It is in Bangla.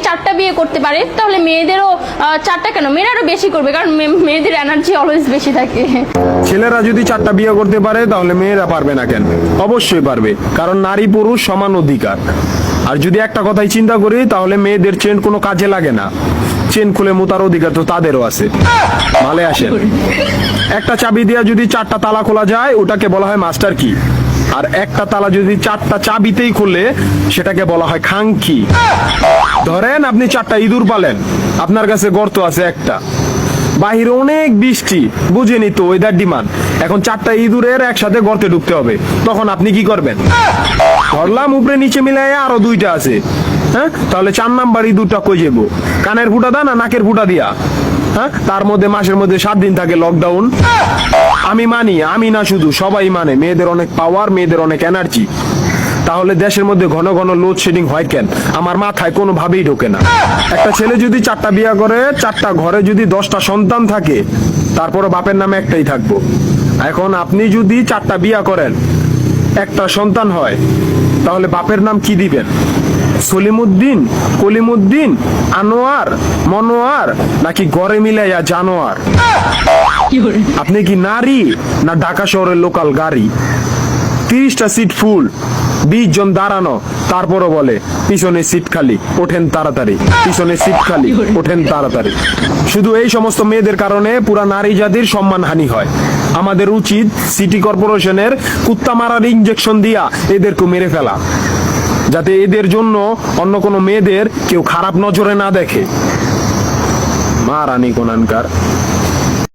4টা বিয়ে করতে পারে তাহলে মেয়েদেরও 4টা কেন, মেয়েরা আরো বেশি করবে, কারণ মেয়েদের এনার্জি অলওয়েজ বেশি থাকে। ছেলেরা যদি 4টা বিয়ে করতে পারে তাহলে মেয়েরা পারবে না কেন? অবশ্যই পারবে, কারণ নারী পুরুষ সমান অধিকার। আর যদি একটা কথাই চিন্তা করি তাহলে মেয়েদের চেন কোনো কাজে লাগে না, চেন খুলে মোতার অধিকার তো তাদেরও আছে। মালে আসেন, একটা চাবি দিয়া যদি 4টা তালা খোলা যায় ওটাকে বলা হয় মাস্টার কি, আর একটা তালা যদি 4টা চাবিতেই খুলে সেটাকে বলা হয় খাঙ্কি। ধরেন আপনি 4টা ইঁদুর পালেন, আপনার কাছে গর্ত আছে একটা, বাহিরে অনেক বৃষ্টি, বুঝেনি তো ওয়েদার ডিমান্ড, এখন 4টা ইঁদুরের একসাথে গর্তে ঢুকতে হবে, তখন আপনি কি করবেন? ধরলাম উপরে নিচে মিলাই আরো 2টা আছে, হ্যাঁ, তাহলে 4 নাম্বার ইঁদুরটা কই যাবো? কানের ফুটা দা না নাকের ফুটা দিয়া? হ্যাঁ, তার মধ্যে মাসের মধ্যে 7 দিন থাকে লকডাউন। আমি মানি, আমি না শুধু সবাই মানে, মেয়েদের অনেক পাওয়ার, মেয়েদের অনেক এনার্জি। তাহলে দেশের মধ্যে ঘন ঘন লোডশেডিং হয় কেন? আমার মাথায় কোনোভাবেই ঢোকে না। একটা ছেলে যদি 4টা বিয়ে করে, 4টা ঘরে যদি 10টা সন্তান থাকে, তারপরে বাপের নামে একটাই থাকবো। এখন আপনি যদি 4টা বিয়ে করেন, একটা সন্তান হয়, তাহলে বাপের নাম কি দিবেন? সলিমুদ্দিন, কলিমুদ্দিন, আনোয়ার, মনোয়ার, নাকি গড়ে মিলাইয়া জানোয়ার? আপনি কি নারী না ঢাকা শহরের লোকাল গাড়ি? 30টা সিট ফুল, 20 জন দাঁড়ানো, তারপরও বলে পিছনে সিট খালি, ওঠেন তাড়াতাড়ি, পিছনে সিট খালি, ওঠেন তাড়াতাড়ি। শুধু এই সমস্ত মেয়েদের কারণে পুরা নারী জাতির সম্মানহানি হয়। আমাদের উচিত সিটি কর্পোরেশনের কুত্তা মারার ইনজেকশন দিয়া এদেরকে মেরে ফেলা, যাতে এদের জন্য অন্য কোনো মেয়েদের কেউ খারাপ নজরে না দেখে। মারানি কোনানকার।